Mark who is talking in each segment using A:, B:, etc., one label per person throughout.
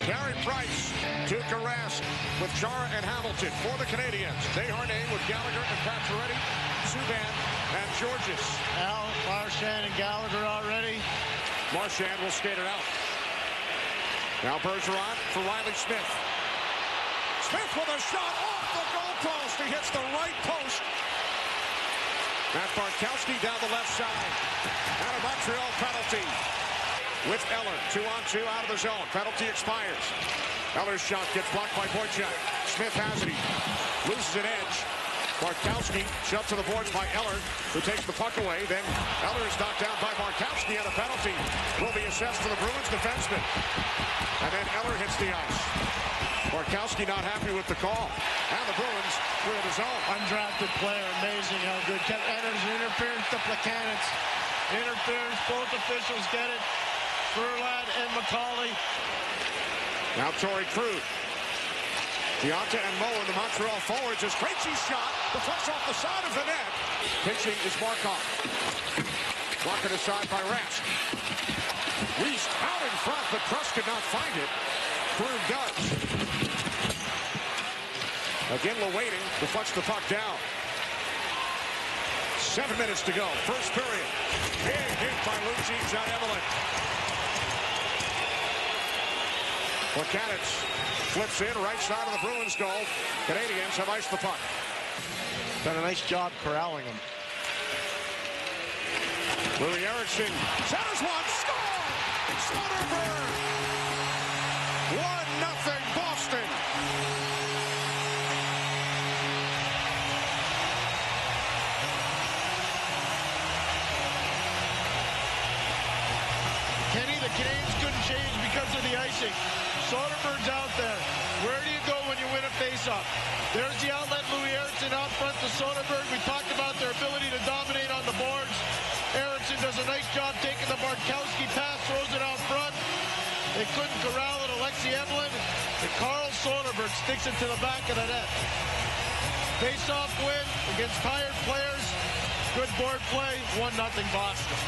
A: Carey Price, Tuukka Rask with Chara and Hamilton for the Canadiens. Desharnais with Gallagher and Pacioretty, Subban and Georges.
B: Al, Marchand and Gallagher already.
A: Marchand will skate it out. Now Bergeron for Riley Smith. Smith with a shot off the goalpost. He hits the right post. Matt Bartkowski down the left side. And a Montreal penalty. With Eller, 2-on-2 out of the zone. Penalty expires. Eller's shot gets blocked by Boychuk. Smith has it. He loses an edge. Bartkowski shoved to the boards by Eller, who takes the puck away. Then Eller is knocked down by Bartkowski, and a penalty will be assessed to the Bruins defenseman. And then Eller hits the ice. Bartkowski not happy with the call. And the Bruins clear the zone.
B: Undrafted player, amazing how good. Enters interference to Plekanec. Interference, both officials get it. Verlat and McCauley.
A: Now Torrey Krug. Gionta and Moen, the Montreal forwards, as Krejci's shot deflects off the side of the net. Pitching is Markov. Blocked aside by Rask. Reese out in front, but Truss could not find it. Krug does. Again, waiting, deflects the puck down. 7 minutes to go, first period. Big hit by Lucic on Evelyn. Plekanec flips in, right side of the Bruins goal. Canadiens have iced the puck.
B: Done a nice job corralling him.
A: Louis Eriksson centers one, score! Soderberg! 1-0 Boston.
B: Kenny, the Canadiens couldn't change because of the icing. Soderberg's out there. Where do you go when you win a faceoff? There's the outlet, Louis Eriksson out front to Soderberg. We talked about their ability to dominate on the boards. Eriksson does a nice job taking the Bartkowski pass, throws it out front. They couldn't corral it, Alexei Evelyn. And Carl Soderberg sticks it to the back of the net. Faceoff win against tired players. Good board play, 1-0 Boston.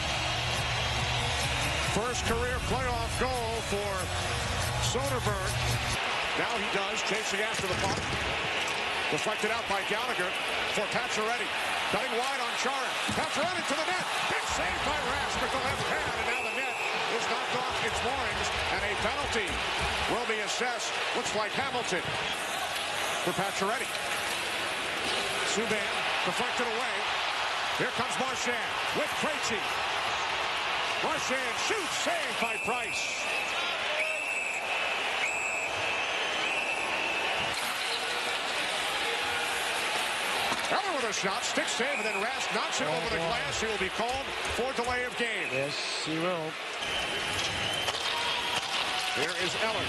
A: First career playoff goal for Soderberg. Now he does, chasing after the puck. Deflected out by Gallagher for Pacioretty. Cutting wide on Chara. Pacioretty to the net. Big save by Rask with the left hand. And now the net is knocked off its moorings. And a penalty will be assessed. Looks like Hamilton for Pacioretty. Subban deflected away. Here comes Marchand with Krejci. Marchand shoots, saved by Price. Eller with a shot, stick save, and then Rask knocks it over the glass. He will be called for delay of game.
B: Yes, he will.
A: Here is Eller.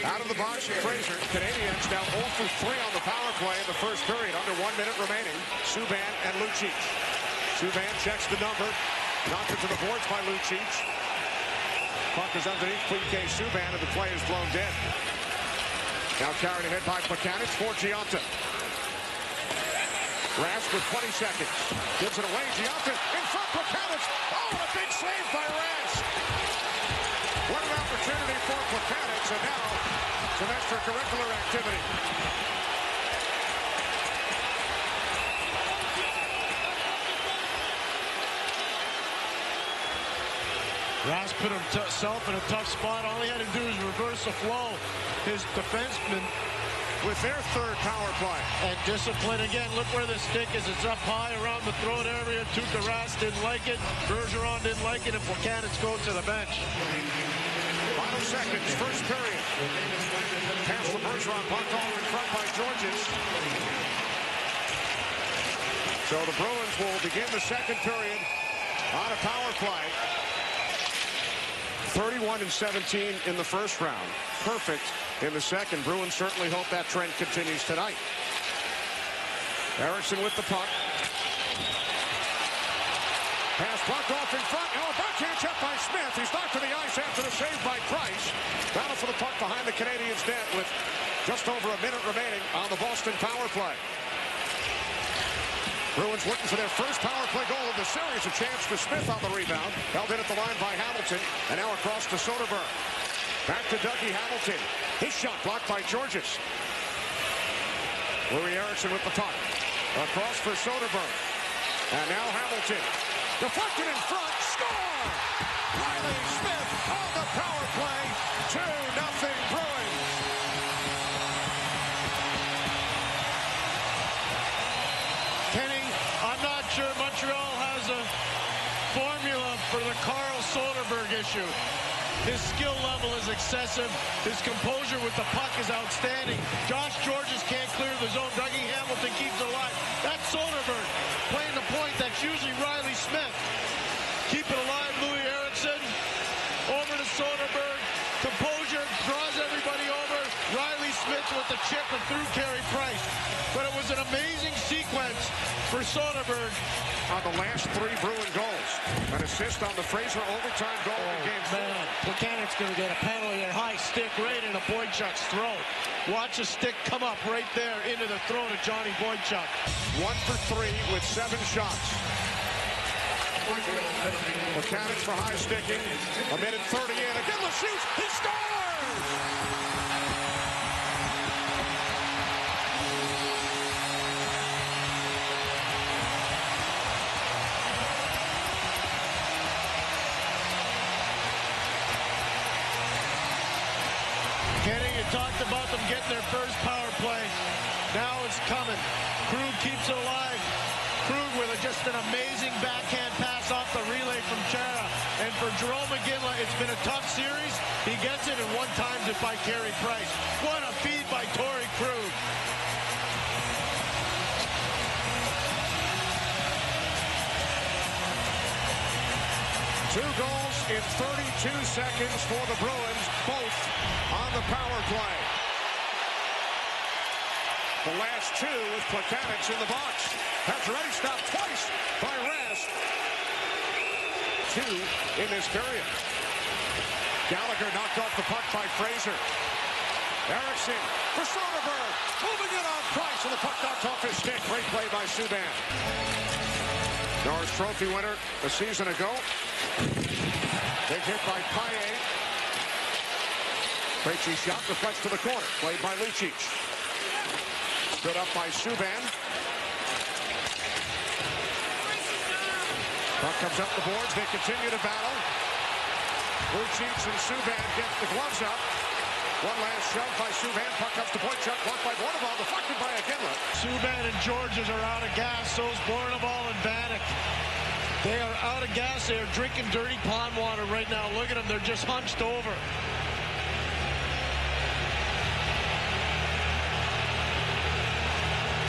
A: Out of the box, Fraser. Canadiens now 0 for 3 on the power play in the first period. Under 1 minute remaining. Subban and Lucic. Subban checks the number. Knocked it to the boards by Lucic. Puck is underneath PK Subban, and the play is blown dead. Now carried ahead by Plekanec for Gionta. Rask with 20 seconds. Gives it away. Gionta in front. Plekanec. Oh, a big save by Rask. What an opportunity for Plekanec, and now some extracurricular activity.
B: Rask put himself in a tough spot. All he had to do is reverse the flow. His defenseman
A: with their third power play.
B: And discipline again. Look where the stick is. It's up high around the throat area. Tuukka Rask didn't like it. Bergeron didn't like it. And Plekanec goes to the bench.
A: 5 seconds, first period. Pass to Bergeron. Puck over in front by Georges. So the Bruins will begin the second period on a power play. 31-17 in the first round. Perfect in the second. Bruins certainly hope that trend continues tonight. Eriksson with the puck. Pass blocked off in front. Now a backhand check by Smith. He's knocked to the ice after the save by Price. Battle for the puck behind the Canadiens' net with just over a minute remaining on the Boston power play. Bruins looking for their first power play goal of the series. A chance for Smith on the rebound. Held in at the line by Hamilton. And now across to Soderberg. Back to Dougie Hamilton. His shot blocked by Georges. Louis Eriksson with the puck. Across for Soderberg. And now Hamilton. Deflected in front. Score! Riley Smith on the power play. 2-0 Bruins.
B: Kenny, I'm not sure Montreal has a formula for the Carl Soderberg issue. His skill level is excessive. His composure with the puck is outstanding. Josh Georges can't clear the zone. Dougie Hamilton keeps it alive. That's Soderberg playing the point. That's usually Riley Smith. Keep it alive, Louis Eriksson. Over to Soderberg. Composure, draws everybody over. Riley Smith with the chip and through Carey Price. But it was an amazing sequence for Soderberg.
A: On the last 3 Bruin goals. An assist on the Fraser overtime goal in game 4.
B: Man, Plekanec's going to get a penalty and high stick right into Boychuk's throat. Watch the stick come up right there into the throat of Johnny Boychuk.
A: 1 for 3 with 7 shots. Plekanec for high sticking. A minute 30 in. Again, the shoots. He scores!
B: Kenny, you talked about them getting their first power play. Now it's coming. Krug keeps it alive. Krug with just an amazing backhand pass off the relay from Chara. And for Jarome Iginla, it's been a tough series. He gets it and one times it by Carey Price. What a feed by Torrey Krug.
A: Two goals in 32 seconds for the Bruins, both on the power play. The last 2 with Plekanec in the box. That's already stopped twice by Rask. 2 in this period. Gallagher knocked off the puck by Fraser. Eriksson for Soderberg. Moving in on Price, and the puck knocked off his stick. Great play by Subban. Norris Trophy winner a season ago. Big hit by Paille. Krejci shot deflects to the corner. Played by Lucic. Stood up by Subban. Puck comes up the boards. They continue to battle. Lucic and Subban get the gloves up. One last shove by Subban. Puck comes to Boychuk. Blocked by Bornabal. Deflected by Iginla.
B: Subban and Georges are out of gas. So's Bornabal and Vanek. They are out of gas. They are drinking dirty pond water right now. Look at them. They're just hunched over.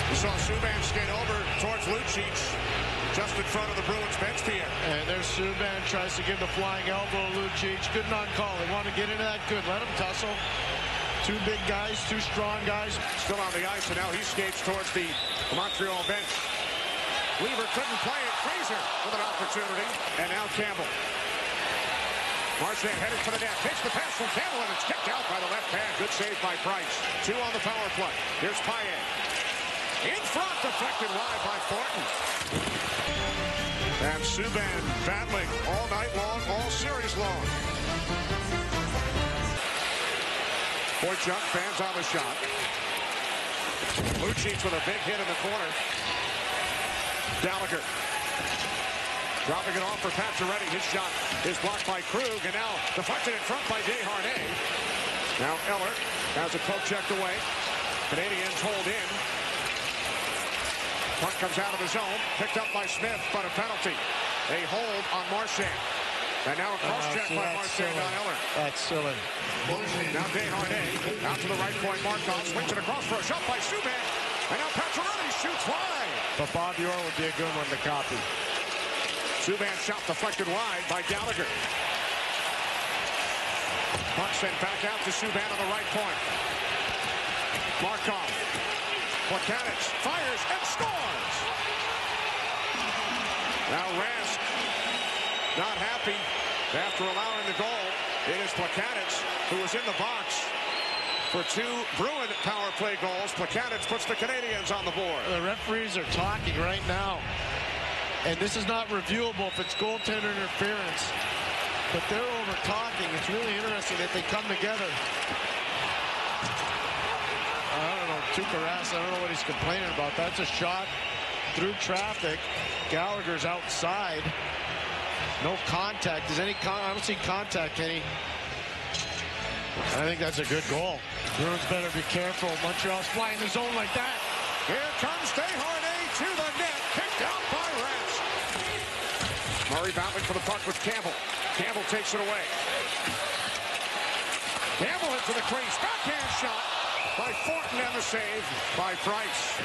A: We saw Subban skate over towards Lucic, just in front of the Bruins bench, Pierre.
B: And there's Subban, tries to give the flying elbow to Lucic. Good non-call. They want to get into that. Good. Let him tussle. 2 big guys, 2 strong guys.
A: Still on the ice, and now he skates towards the Montreal bench. Weaver couldn't play it. Fraser with an opportunity. And now Campbell. Marchand headed for the net. Takes the pass from Campbell, and it's kicked out by the left hand. Good save by Price. 2 on the power play. Here's Paille. In front, deflected wide by Thornton. And Subban battling all night long, all series long. Boychuk fans on the shot. Lucic with a big hit in the corner. Gallagher dropping it off for Pacioretty. His shot is blocked by Krug, and now deflected in front by Desharnais. Now Eller has a poke checked away. Canadians hold in. Puck comes out of the zone, picked up by Smith, but a penalty. A hold on Marchand. And now a cross check by Marchand on Eller.
B: That's silly.
A: Now Desharnais out to the right point. Markov swings it across for a shot by Subban. And now Pacioretty shoots wide.
B: But Bob Orr would be a good one to copy.
A: Subban shot deflected wide by Gallagher. Puck sent back out to Subban on the right point. Markov. Plekanec fires and scores. Now Rask not happy after allowing the goal. It is Plekanec who was in the box for 2 Bruin power play goals. Plekanec puts the Canadians on the board.
B: The referees are talking right now. And this is not reviewable if it's goaltender interference. but they're over talking. It's really interesting that they come together. I don't know, Tuukka Rask, I don't know what he's complaining about. That's a shot through traffic. Gallagher's outside. No contact. Is any I don't see contact, Kenny. I think that's a good goal. Bruins better be careful. Montreal's flying the zone like that.
A: Here comes Desharnais to the net. Kicked out by Rask. Murray battling for the puck with Campbell. Campbell takes it away. Campbell into the crease. Backhand shot by Thornton, and the save by Price.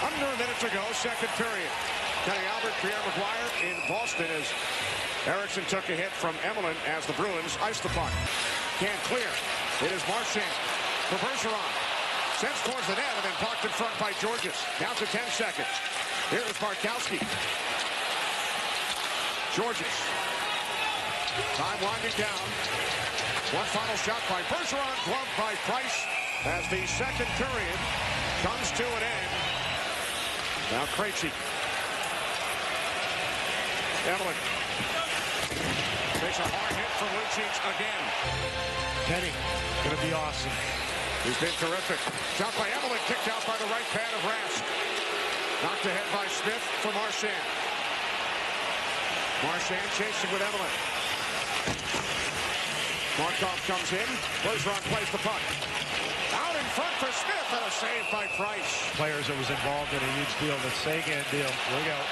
A: Under a minute to go, second period. Kenny Albert, Pierre Maguire in Boston as Eriksson took a hit from Emelin as the Bruins ice the puck. Can't clear. It is Marchand for Bergeron. Sends towards the net and then blocked in front by Georges. Down to 10 seconds. Here is Bartkowski. Georges. Time winding down. One final shot by Bergeron, gloved by Price as the second period comes to an end. Now Krejci. Emelin. Takes a hard hit from Lucic again.
B: Kenny, gonna be awesome.
A: He's been terrific. Shot by Emelin, kicked out by the right pad of Rask. Knocked ahead by Smith for Marchand. Marchand chasing with Emelin. Markov comes in. Bergeron plays the puck. Out in front for Smith, and a save by Price.
B: Players that was involved in a huge deal, the Sagan deal. Look out.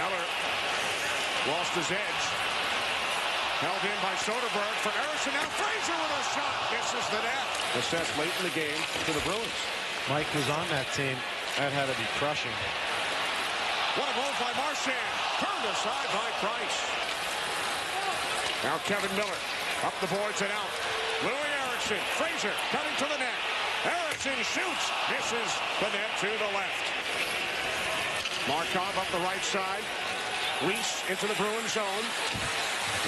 A: Eller lost his edge. Held in by Soderberg for Eriksson. Now Fraser with a shot. Misses the net. Assessed late in the game to the Bruins.
B: Mike was on that team. That had to be crushing.
A: What a move by Marchand. Turned aside by Price. Now Kevin Miller. Up the boards and out. Louis Eriksson. Fraser cutting to the net. Eriksson shoots. Misses the net to the left. Markov up the right side. Weiss into the Bruins zone.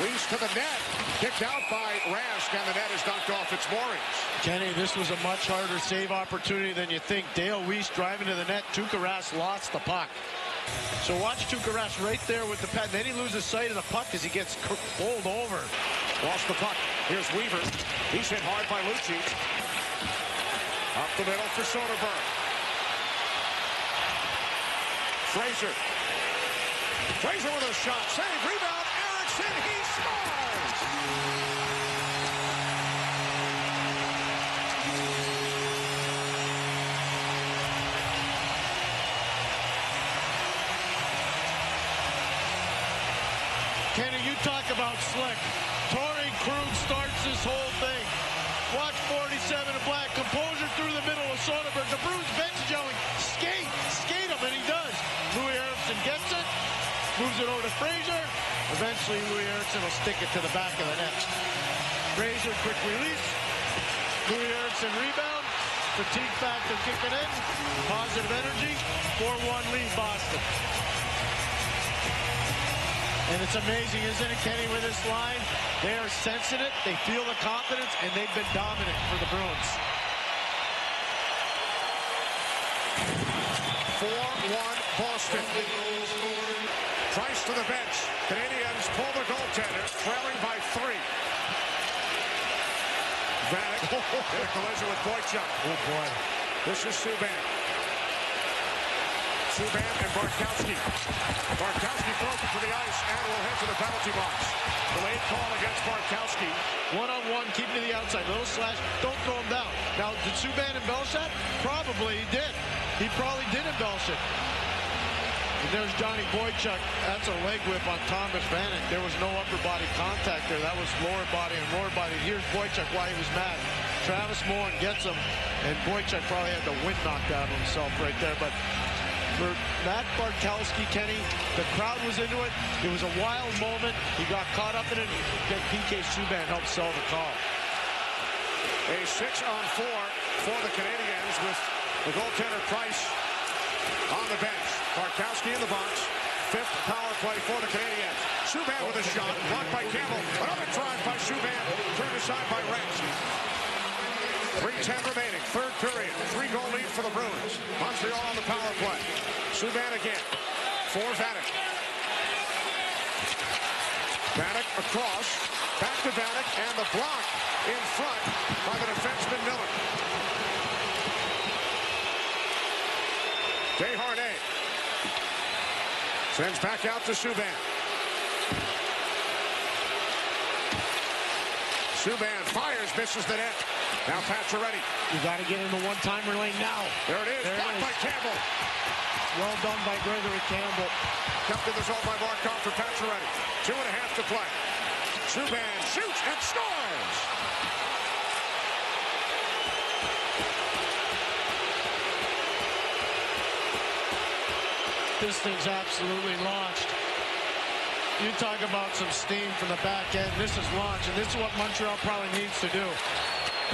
A: Weiss to the net. Kicked out by Rask, and the net is knocked off its moorings.
B: Kenny, this was a much harder save opportunity than you think. Dale Weiss driving to the net. Tuukka Rask lost the puck. So watch Tuukka Rask right there with the pad. Then he loses sight of the puck as he gets bowled over.
A: Lost the puck. Here's Weaver. He's hit hard by Lucic. Up the middle for Soderberg. Fraser. Fraser with a shot. Save. Rebound. Eriksson. He scores.
B: Kenny, you talk about slick. Torrey Krug starts this whole thing. Watch 47 in black. Composure through the middle of Soderberg. The Bruins bench is yelling, skate, skate him, and he does. Louis Eriksson gets it, moves it over to Fraser. Eventually, Louis Eriksson will stick it to the back of the net. Fraser, quick release. Louis Eriksson rebound. Fatigue factor kicking in. Positive energy. 4-1 lead Boston. And it's amazing, isn't it, Kenny, with this line? They are sensing it, they feel the confidence, and they've been dominant for the Bruins.
A: 4-1 Boston. Price to the bench. Canadians pull the goaltender, trailing by 3. Vanek in a collision with Boychuk.
B: Oh, boy.
A: This is Subban. Subban and Bartkowski. Bartkowski throws it to the ice and will head to the penalty box. Delayed call against Bartkowski.
B: One-on-one, keep to the outside. Little slash, don't throw him down. Now, did Subban embellish that? Probably he did. He probably did embellish it. And there's Johnny Boychuk. That's a leg whip on Thomas Vanek. There was no upper body contact there. That was lower body and lower body. Here's Boychuk why he was mad. Travis Mullen gets him, and Boychuk probably had the wind knocked out of himself right there. But for Matt Bartkowski, Kenny, the crowd was into it. It was a wild moment. He got caught up in it. Then PK Subban helped sell the call.
A: A 6-on-4 for the Canadiens with the goaltender Price on the bench. Bartkowski in the box. 5th power play for the Canadiens. Subban with a shot. Blocked by Campbell. Another drive by Subban. Turned aside by Rask. 3:10 remaining. Third period. 3-goal lead for the Bruins. Montreal on the power play. Subban again. For Vanek. Vanek across. Back to Vanek, and the block in front by the defenseman Miller. Desharnais sends back out to Subban. Subban fires, misses the net. Now Pacioretty.
B: You got to get in the one-timer lane now.
A: There it is. Blocked by Campbell.
B: Well done by Gregory Campbell.
A: Kept in the zone by Markov for Pacioretty. 2.5 to play. Subban shoots and scores.
B: This thing's absolutely launched. You talk about some steam from the back end. This is launch, and this is what Montreal probably needs to do.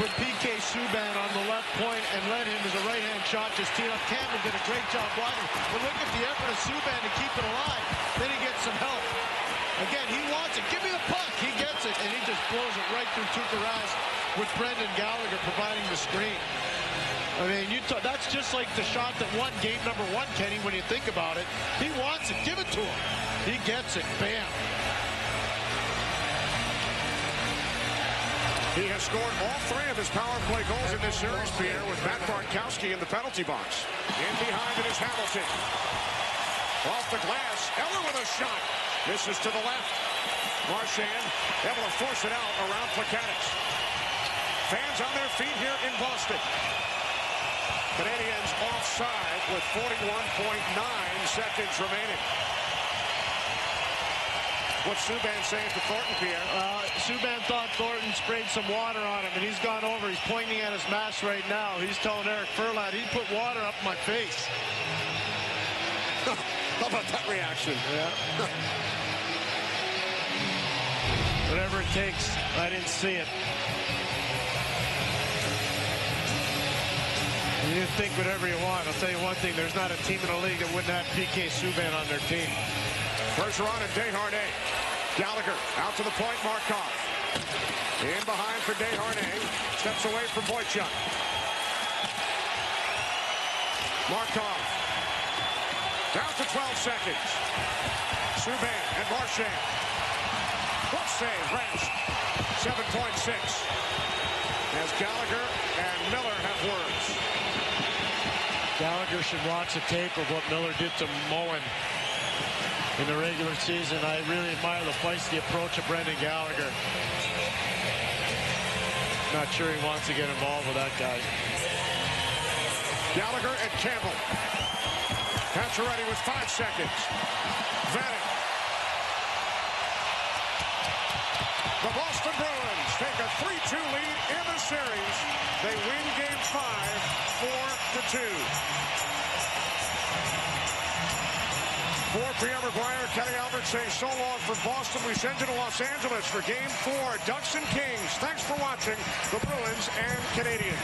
B: Put PK Subban on the left point and let him as a right-hand shot just tee up. Campbell did a great job blocking. But look at the effort of Subban to keep it alive. Then he gets some help. Again, he wants it. Give me the puck. He gets it, and he just blows it right through Tuukka Rask with Brendan Gallagher providing the screen. I mean, that's just like the shot that won game number 1, Kenny, when you think about it. He wants it. Give it to him. He gets it. Bam.
A: He has scored all 3 of his power play goals in this series, Pierre, with Matt Bartkowski in the penalty box. In behind it is Hamilton. Off the glass. Eller with a shot. Misses to the left. Marchand able to force it out around Plekanec. Fans on their feet here in Boston. Canadians offside with 41.9 seconds remaining. What's Subban saying to Thornton, Pierre?
B: Subban thought Thornton sprayed some water on him, and he's gone over. He's pointing at his mask right now. He's telling Eric Furlat, he put water up my face.
A: How about that reaction?
B: Yeah. Whatever it takes. I didn't see it. You can think whatever you want. I'll tell you one thing. There's not a team in the league that wouldn't have PK Subban on their team.
A: Bergeron and Desharnais. Gallagher out to the point. Markov. In behind for Desharnais. Steps away from Boychuk. Markov. Down to 12 seconds. Subban and Marchand. What save? Rask. 7.6. As Gallagher and Miller have words.
B: Gallagher should watch the tape of what Miller did to Moen in the regular season. I really admire the feisty approach of Brendan Gallagher. Not sure he wants to get involved with that guy.
A: Gallagher and Campbell. Pacioretty with 5 seconds. Vanek. The Boston Bruins take a 3-2 lead in the series. They win Game 5, 4-2. For Pierre McGuire, Kenny Albert saying so long for Boston. We send you to Los Angeles for Game 4. Ducks and Kings. Thanks for watching the Bruins and Canadians.